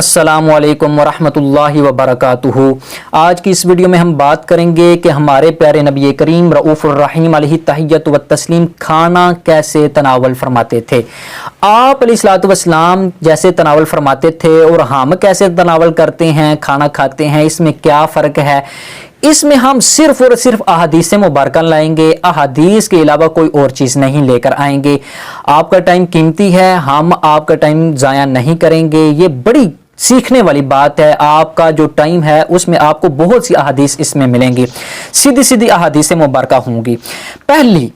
السلام علیکم ورحمۃ اللہ وبرکاتہ۔ آج کی اس ویڈیو میں ہم بات کریں گے کہ ہمارے پیارے نبی کریم رؤوف الرحیم علیہ تحیت و تسلیم کھانا کیسے تناول فرماتے تھے۔ آپ علیہ الصلوۃ والسلام جیسے تناول فرماتے تھے اور ہم کیسے تناول کرتے ہیں، کھانا کھاتے ہیں، اس میں کیا فرق ہے؟ اس میں ہم صرف اور صرف احادیث مبارکہ لائیں گے، احادیث کے علاوہ کوئی اور چیز نہیں لے کر آئیں گے۔ آپ کا ٹائم قیمتی ہے، ہم آپ کا ٹائم ضائع نہیں کریں گے۔ یہ بڑی سیکھنے والی بات ہے۔ آپ کا جو ٹائم ہے اس میں آپ کو بہت سی احادیث اس میں ملیں گی، سیدھی احادیث مبارکہ ہوں گی۔ پہلی،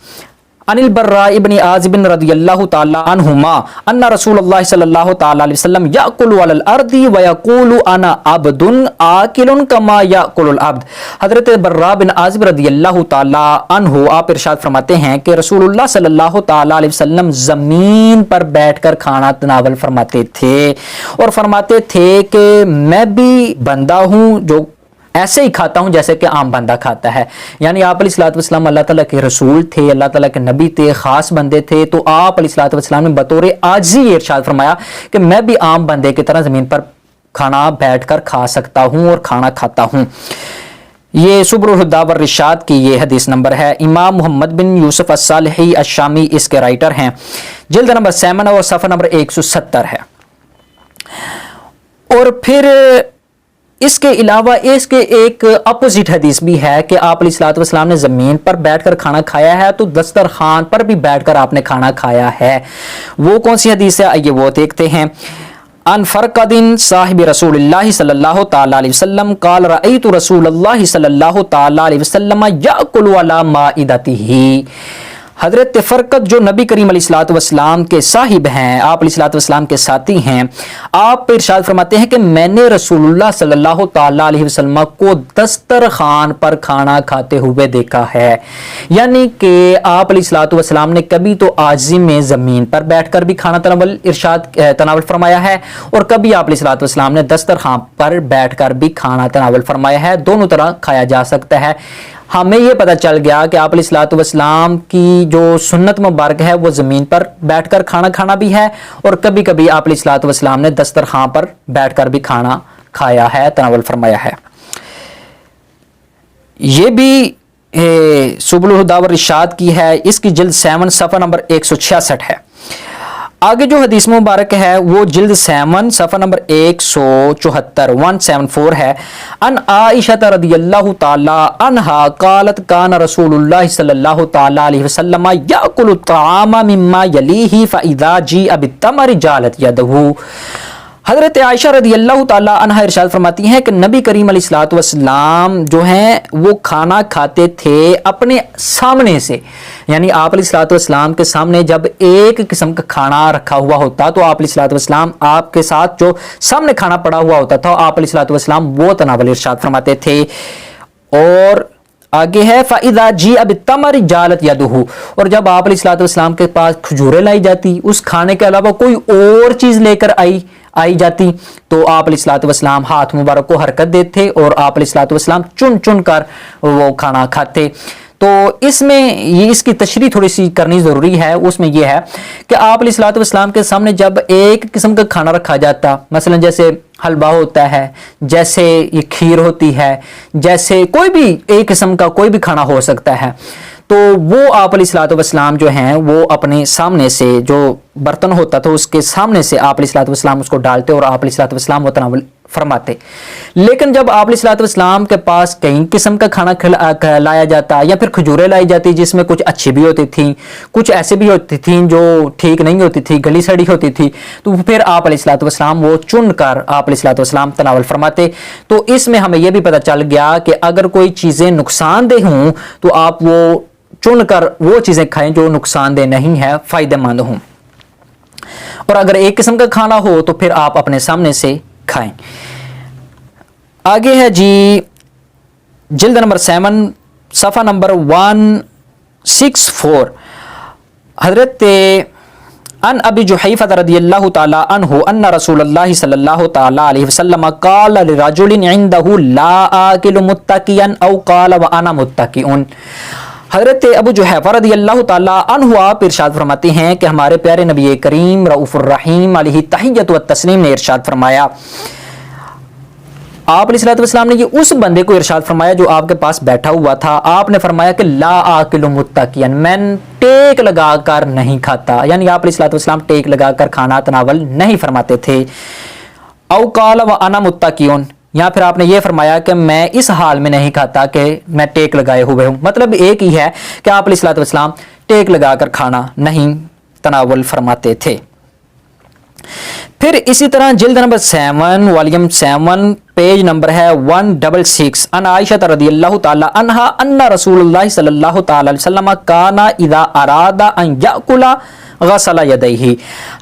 عن البراء ابن عازب رضی اللہ تعالی عنہما ان رسول اللہ صلی اللہ تعالی علیہ وسلم یأکل علی الارض ویقول انا عبد آکل کما یأکل العبد۔ حضرت براء بن عازب رضی اللہ تعالی عنہ آپ ارشاد فرماتے ہیں کہ رسول اللہ صلی اللہ تعالی علیہ وسلم زمین پر بیٹھ کر کھانا تناول فرماتے تھے اور فرماتے تھے کہ میں بھی بندہ ہوں جو ایسے ہی کھاتا ہوں جیسے کہ عام بندہ کھاتا ہے۔ یعنی آپ علیہ الصلوۃ والسلام اللہ تعالیٰ کے رسول تھے، اللہ تعالیٰ کے نبی تھے، خاص بندے تھے، تو آپ علیہ الصلوۃ والسلام نے بطور عاجزی یہ ارشاد فرمایا کہ میں بھی عام بندے کی طرح زمین پر کھانا بیٹھ کر کھا سکتا ہوں اور کھانا کھاتا ہوں۔ یہ سبل الہدی والرشاد کی یہ حدیث نمبر ہے۔ امام محمد بن یوسف الصالحی الشامی اس کے رائٹر ہیں، جلد نمبر 7 اور صفحہ نمبر 170 ہے۔ اور پھر اس کے علاوہ اس کے ایک اپوزٹ حدیث بھی ہے کہ آپ علیہ الصلوۃ والسلام نے زمین پر بیٹھ کر کھانا کھایا ہے تو دسترخوان پر بھی بیٹھ کر آپ نے کھانا کھایا ہے۔ وہ کون سی حدیث ہے آئیے وہ دیکھتے ہیں۔ ان فرقد صاحب رسول اللہ صلی اللہ تعالی علیہ وسلم قال رأیت رسول اللہ صلی اللہ تعالی علیہ وسلم یأکل علی مائدتہ۔ حضرت فرقد جو نبی کریم علیہ الصلوۃ والسلام کے صاحب ہیں، آپ علیہ الصلوۃ والسلام کے ساتھی ہیں، آپ ارشاد فرماتے ہیں کہ میں نے رسول اللہ صلی اللہ تعالی علیہ وسلم کو دسترخوان پر کھانا کھاتے ہوئے دیکھا ہے۔ یعنی کہ آپ علیہ الصلوۃ والسلام نے کبھی تو عاجزی میں زمین پر بیٹھ کر بھی کھانا تناول فرمایا ہے اور کبھی آپ علیہ الصلوۃ والسلام نے دسترخوان پر بیٹھ کر بھی کھانا تناول فرمایا ہے۔ دونوں طرح کھایا جا سکتا ہے۔ ہمیں یہ پتہ چل گیا کہ آپ علیہ الصلوۃ والسلام کی جو سنت مبارک ہے وہ زمین پر بیٹھ کر کھانا کھانا بھی ہے اور کبھی کبھی آپ علیہ الصلوۃ والسلام نے دسترخوان پر بیٹھ کر بھی کھانا کھایا ہے، تناول فرمایا ہے۔ یہ بھی سبل الہدی والرشاد کی ہے، اس کی جلد 7 صفحہ نمبر 166 ہے۔ آگے جو حدیث مبارک ہے وہ جلد 7 صفحہ نمبر 174 ہے۔ ان عائشہ رضی اللہ تعالی عنہا قالت کان رسول اللہ صلی اللہ تعالی علیہ وسلم یأکل الطعام مما یلیہ فاذا جیء بالتمر جالت یدہ۔ حضرت عائشہ رضی اللہ تعالی عنہ ارشاد فرماتی ہیں کہ نبی کریم علیہ الصلوۃ والسلام جو ہیں وہ کھانا کھاتے تھے اپنے سامنے سے، یعنی آپ علیہ الصلوۃ والسلام کے سامنے جب ایک قسم کا کھانا رکھا ہوا ہوتا تو آپ علیہ الصلوۃ والسلام آپ کے ساتھ جو سامنے کھانا پڑا ہوا ہوتا تھا آپ علیہ الصلوۃ والسلام وہ تناول ارشاد فرماتے تھے۔ اور آگے ہے فَإِذَا جِیءَ بِالتَّمْرِ جَالَتْ يَدُهُ، اور جب آپ علیہ الصلوۃ والسلام کے پاس کھجوریں لائی جاتی، اس کھانے کے علاوہ کوئی اور چیز لے کر آئی جاتی تو آپ علیہ الصلوۃ والسلام ہاتھ مبارک کو حرکت دیتے اور آپ علیہ الصلوۃ والسلام چن کر وہ کھانا کھاتے۔ تو اس میں یہ اس کی تشریح تھوڑی سی کرنی ضروری ہے۔ اس میں یہ ہے کہ آپ علیہ الصلوۃ والسلام کے سامنے جب ایک قسم کا کھانا رکھا جاتا، مثلا جیسے حلوہ ہوتا ہے، جیسے یہ کھیر ہوتی ہے، جیسے کوئی بھی ایک قسم کا کوئی بھی کھانا ہو سکتا ہے، تو وہ آپ علیہ الصلوۃ والسلام جو ہیں وہ اپنے سامنے سے جو برتن ہوتا تھا اس کے سامنے سے آپ علیہ الصلوۃ والسلام اس کو ڈالتے اور آپ علیہ الصلوۃ والسلام وہ تناول فرماتے۔ لیکن جب آپ علیہ الصلوۃ والسلام کے پاس کئی قسم کا کھانا لایا جاتا یا پھر کھجوریں لائی جاتی جس میں کچھ اچھی بھی ہوتی تھیں، کچھ ایسے بھی ہوتی تھیں جو ٹھیک نہیں ہوتی تھی، گلی سڑی ہوتی تھی، تو پھر آپ علیہ الصلوۃ والسلام وہ چن کر آپ علیہ الصلوۃ والسلام تناول فرماتے۔ تو اس میں ہمیں یہ بھی پتہ چل گیا کہ اگر کوئی چیزیں نقصان دہ ہوں تو آپ وہ چن کر وہ چیزیں کھائیں جو نقصان دہ نہیں ہے، فائدہ مند ہوں، اور اگر ایک قسم کا کھانا ہو تو پھر آپ اپنے سامنے سے کھائیں۔ آگے ہے جی جلد نمبر 7 صفحہ نمبر 164۔ حضرت ان ابی جحیفہ رضی اللہ تعالی عنہ ان رسول اللہ صلی اللہ تعالی علیہ وسلم قال لرجل عنده لا آکل متکئا او قال وانا متکئ۔ حضرت ابو جحیفہ رضی اللہ تعالیٰ عنہ آپ ارشاد فرماتے ہیں کہ ہمارے پیارے نبی کریم رؤوف الرحیم علیہ تحیۃ و تسلیم نے ارشاد فرمایا، آپ علیہ الصلوۃ والسلام نے یہ اس بندے کو ارشاد فرمایا جو آپ کے پاس بیٹھا ہوا تھا، آپ نے فرمایا کہ لا آکل متکئا، میں ٹیک لگا کر نہیں کھاتا، یعنی آپ علیہ الصلوۃ والسلام ٹیک لگا کر کھانا تناول نہیں فرماتے تھے۔ او قال وانا متکئ، یا پھر آپ نے یہ فرمایا کہ میں اس حال میں نہیں کھاتا کہ میں ٹیک لگائے ہوئے ہوں، مطلب ایک ہی ہے کہ آپ علیہ الصلوۃ والسلام ٹیک لگا کر کھانا نہیں تناول فرماتے تھے۔ پھر اسی طرح جلد نمبر 7 والیوم 7 پیج نمبر ہے 166 ان عائشہ رضی اللہ تعالی عنہا ان رسول اللہ صلی اللہ تعالی علیہ وسلم کان اذا اراد ان یاکل غسل یدیہ،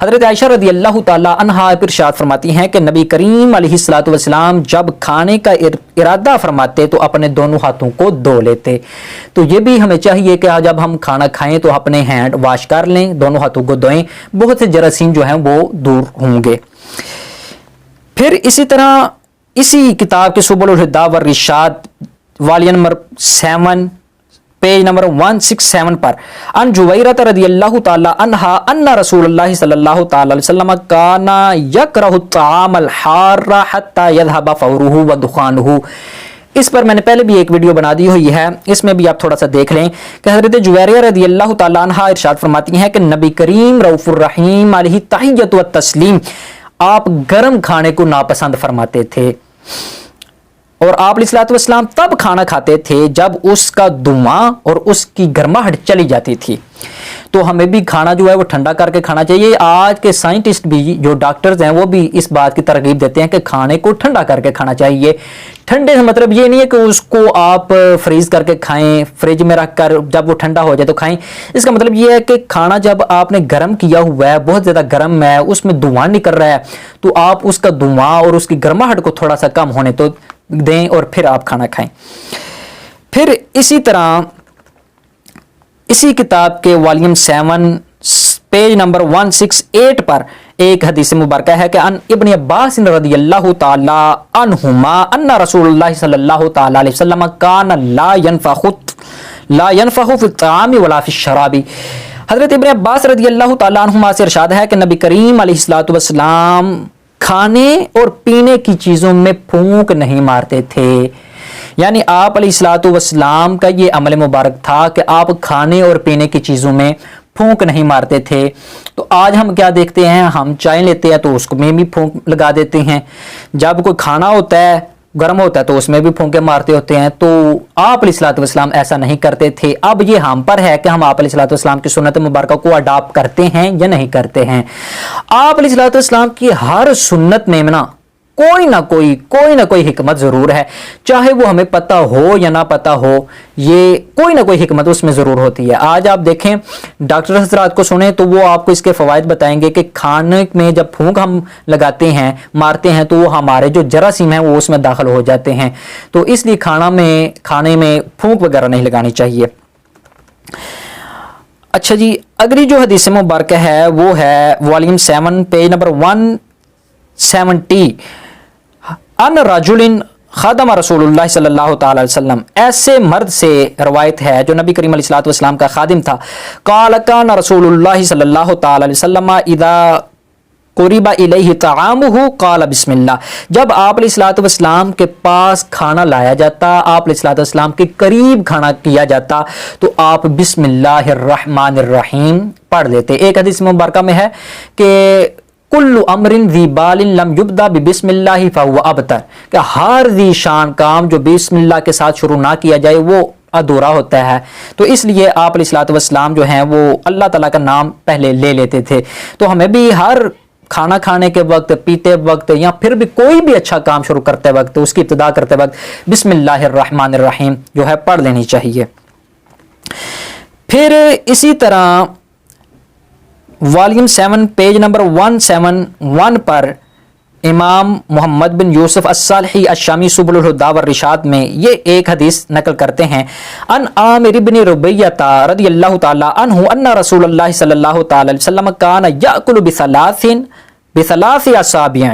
حضرت عائشہ رضی اللہ تعالی عنہا ارشاد فرماتی ہیں کہ نبی کریم علیہ الصلوۃ والسلام جب کھانے کا ارادہ فرماتے تو اپنے دونوں ہاتھوں کو دھو لیتے۔ تو یہ بھی ہمیں چاہیے کہ جب ہم کھانا کھائیں تو اپنے ہینڈ واش کر لیں، دونوں ہاتھوں کو دھوئیں، بہت سے جراثیم جو ہیں وہ دور ہوں گے۔ پھر اسی طرح اسی کتاب کے سبل Alhuda والرشاد volume number 7 page number 167 پر ان جویرہ رضی اللہ تعالی عنہا ان رسول اللہ صلی اللہ تعالی علیہ وسلم کان یکرہ الطعام الحار حتی یذهب فورہ ودخانہ، اس پر میں نے پہلے بھی ایک ویڈیو بنا دی ہوئی ہے، اس میں بھی آپ تھوڑا سا دیکھ لیں کہ حضرت جویریہ رضی اللہ تعالی عنہا ارشاد فرماتی ہیں کہ نبی کریم رؤوف الرحیم علیہ تحیۃ و تسلیم آپ گرم کھانے کو ناپسند فرماتے تھے، اور آپ علیہ الصلوۃ والسلام تب کھانا کھاتے تھے جب اس کا دھواں اور اس کی گرماہٹ چلی جاتی تھی۔ تو ہمیں بھی کھانا جو ہے وہ ٹھنڈا کر کے کھانا چاہیے۔ آج کے سائنٹسٹ بھی جو ڈاکٹرز ہیں وہ بھی اس بات کی ترغیب دیتے ہیں کہ کھانے کو ٹھنڈا کر کے کھانا چاہیے۔ ٹھنڈے سے مطلب یہ نہیں ہے کہ اس کو آپ فریز کر کے کھائیں، فریج میں رکھ کر جب وہ ٹھنڈا ہو جائے تو کھائیں، اس کا مطلب یہ ہے کہ کھانا جب آپ نے گرم کیا ہوا ہے، بہت زیادہ گرم ہے، اس میں دھواں نکل رہا ہے، تو آپ اس کا دھواں اور اس کی گرماہٹ کو تھوڑا سا کم ہونے تو دیں اور پھر آپ کھانا کھائیں۔ پھر اسی طرح اسی کتاب کے والیوم 7 پیج نمبر 168 پر ایک حدیث مبارکہ ہے کہ ان ابن عباس رضی اللہ تعالی عنہما ان رسول اللہ صلی اللہ تعالی علیہ وسلم کان لا ينفخ فی الطعام ولا فی الشراب، حضرت ابن عباس رضی اللہ تعالی عنہما سے ارشاد ہے کہ نبی کریم علیہ الصلوۃ والسلام کھانے اور پینے کی چیزوں میں پھونک نہیں مارتے تھے، یعنی آپ علیہ الصلوۃ والسلام کا یہ عمل مبارک تھا کہ آپ کھانے اور پینے کی چیزوں میں پھونک نہیں مارتے تھے۔ تو آج ہم کیا دیکھتے ہیں، ہم چائے لیتے ہیں تو اس میں بھی پھونک لگا دیتے ہیں، جب کوئی کھانا ہوتا ہے گرم ہوتا ہے تو اس میں بھی پھونکے مارتے ہوتے ہیں۔ تو آپ علیہ الصلوۃ والسلام ایسا نہیں کرتے تھے۔ اب یہ ہم پر ہے کہ ہم آپ علیہ الصلوۃ والسلام کی سنت مبارکہ کو اڈاپٹ کرتے ہیں یا نہیں کرتے ہیں۔ آپ علیہ الصلوۃ والسلام کی ہر سنت میں نا کوئی نہ کوئی حکمت ضرور ہے، چاہے وہ ہمیں پتہ ہو یا نہ پتہ ہو، یہ کوئی نہ کوئی حکمت اس میں ضرور ہوتی ہے۔ آج آپ دیکھیں ڈاکٹر حضرات کو سنیں تو وہ آپ کو اس کے فوائد بتائیں گے کہ کھانے میں جب پھونک ہم لگاتے ہیں مارتے ہیں تو وہ ہمارے جو جراثیم ہیں وہ اس میں داخل ہو جاتے ہیں، تو اس لیے کھانے میں پھونک وغیرہ نہیں لگانی چاہیے۔ اچھا جی، اگلی جو حدیث مبارکہ ہے وہ ہے والیوم 7 پیج نمبر 170 ان رجل خادم رسول اللہ صلی اللہ تعالی علیہ وسلم، ایسے مرد سے روایت ہے جو نبی کریم علیہ الصلوۃ والسلام کا خادم تھا۔ قال کان رسول اللہ صلی اللہ تعالی علیہ وسلم اذا قرب الیہ طعامہ قال بسم اللہ، جب آپ علیہ الصلوۃ والسلام کے پاس کھانا لایا جاتا، آپ علیہ الصلوۃ والسلام کے قریب کھانا کیا جاتا تو آپ بسم اللہ الرحمن الرحیم پڑھ لیتے۔ ایک حدیث مبارکہ میں ہے کہ کل امر ذی بال لم یبدا بسم اللہ فہو ابتر، کہ ہر ذی شان کام جو بسم اللہ کے ساتھ شروع نہ کیا جائے وہ ادھورا ہوتا ہے، تو اس لیے آپ علیہ الصلوۃ والسلام جو ہیں وہ اللہ تعالیٰ کا نام پہلے لے لیتے تھے۔ تو ہمیں بھی ہر کھانا کھانے کے وقت، پیتے وقت، یا پھر بھی کوئی بھی اچھا کام شروع کرتے وقت، اس کی ابتدا کرتے وقت بسم اللہ الرحمن الرحیم جو ہے پڑھ لینی چاہیے۔ پھر اسی طرح والیوم 7 پیج نمبر 171 پر امام محمد بن یوسف الصالحی الشامی سبل الہدی والرشاد میں یہ ایک حدیث نقل کرتے ہیں ان عامر بن ربیعہ رضی اللہ تعالی عنہ ان رسول اللہ صلی اللہ تعالی علیہ وسلم کان یاکل بثلاث اصابع،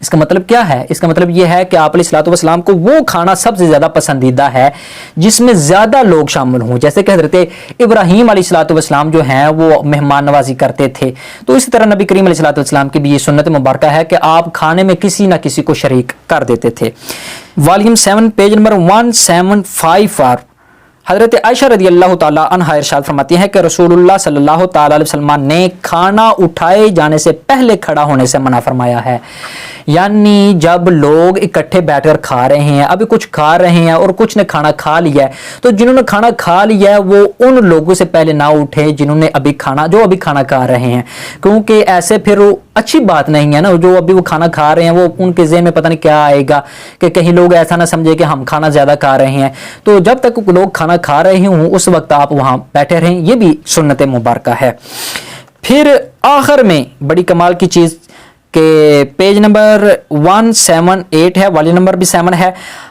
اس کا مطلب کیا ہے؟ اس کا مطلب یہ ہے کہ آپ علیہ الصلوۃ والسلام کو وہ کھانا سب سے زیادہ پسندیدہ ہے جس میں زیادہ لوگ شامل ہوں، جیسے کہ حضرت ابراہیم علیہ الصلوۃ والسلام جو ہیں وہ مہمان نوازی کرتے تھے، تو اسی طرح نبی کریم علیہ الصلوۃ والسلام کی بھی یہ سنت مبارکہ ہے کہ آپ کھانے میں کسی نہ کسی کو شریک کر دیتے تھے۔ والیوم 7 پیج نمبر 175 پر حضرت عائشہ رضی اللہ تعالیٰ عنہا ارشاد فرماتی ہیں کہ رسول اللہ صلی اللہ تعالیٰ علیہ وسلم نے کھانا اٹھائے جانے سے پہلے کھڑا ہونے سے منع فرمایا ہے، یعنی جب لوگ اکٹھے بیٹھ کر کھا رہے ہیں، ابھی کچھ کھا رہے ہیں اور کچھ نے کھانا کھا لیا ہے، تو جنہوں نے کھانا کھا لیا ہے وہ ان لوگوں سے پہلے نہ اٹھے جنہوں نے ابھی کھانا کھا رہے ہیں، کیونکہ ایسے پھر اچھی بات نہیں ہے نا، جو ابھی وہ کھانا کھا رہے ہیں وہ ان کے ذہن میں پتہ نہیں کیا آئے گا کہ کہیں لوگ ایسا نہ سمجھے کہ ہم کھانا زیادہ کھا رہے ہیں، تو جب تک لوگ کھانا کھا رہے ہوں اس وقت آپ وہاں بیٹھے رہیں، یہ بھی سنت مبارکہ ہے۔ پھر آخر میں بڑی کمال کی چیز کہ پیج نمبر 178 ہے، والی نمبر بھی 7 ہے،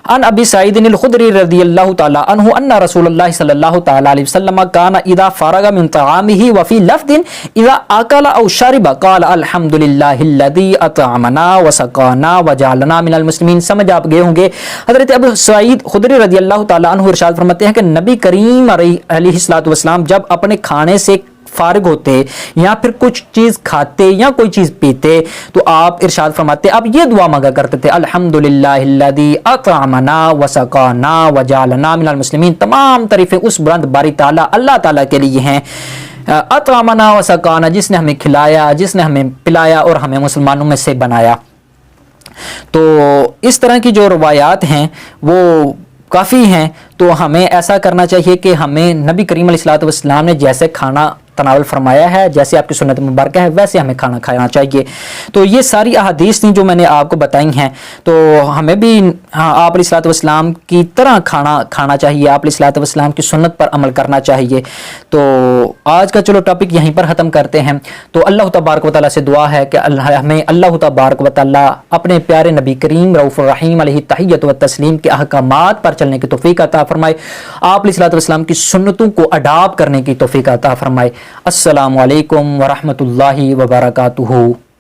ان ابی سعید الخدری رضی اللہ تعالی عنہ ان رسول اللہ صلی اللہ تعالی علیہ وسلم کان اذا فرغ من طعامه وفي لفظ اذا اكل او شرب قال الحمد لله الذي اطعمنا وسقانا وجعلنا من المسلمین۔ سمجھ آپ گئے ہوں گے، حضرت ابو سعید خدری رضی اللہ تعالی عنہ ارشاد فرماتے ہیں کہ نبی کریم علیہ الصلوۃ والسلام جب اپنے کھانے سے فارغ ہوتے یا پھر کچھ چیز کھاتے یا کوئی چیز پیتے تو آپ ارشاد فرماتے، آپ یہ دعا مانگا کرتے تھے الحمدللہ الذی اطعمنا وسقانا وجعلنا من المسلمین۔ تمام تعریفیں اس بلند باری تعالیٰ اللہ تعالیٰ کے لیے ہیں، اطعمنا وسقانا، جس نے ہمیں کھلایا، جس نے ہمیں پلایا اور ہمیں مسلمانوں میں سے بنایا۔ تو اس طرح کی جو روایات ہیں وہ کافی ہیں، تو ہمیں ایسا کرنا چاہیے کہ ہمیں نبی کریم علیہ الصلوۃ والسلام نے جیسے کھانا تناول فرمایا ہے، جیسے آپ کی سنت مبارکہ ہے، ویسے ہمیں کھانا کھانا چاہیے۔ تو یہ ساری احادیث تھیں جو میں نے آپ کو بتائی ہیں، تو ہمیں بھی آپ علیہ الصلوۃ والسلام کی طرح کھانا چاہیے، آپ علیہ الصلوۃ والسلام کی سنت پر عمل کرنا چاہیے۔ تو آج کا چلو ٹاپک یہیں پر ختم کرتے ہیں۔ تو اللہ تبارک و تعالیٰ سے دعا ہے کہ ہمیں اللہ تبارک و تعالیٰ اپنے پیارے نبی کریم رؤوف الرحیم علیہ التحیۃ والتسلیم کے احکامات پر چلنے کی توفیق عطا فرمائے، آپ علیہ الصلوۃ والسلام کی سنتوں کو اڈاپٹ کرنے کی توفیق عطا فرمائے۔ السلام علیکم ورحمۃ اللہ وبرکاتہ۔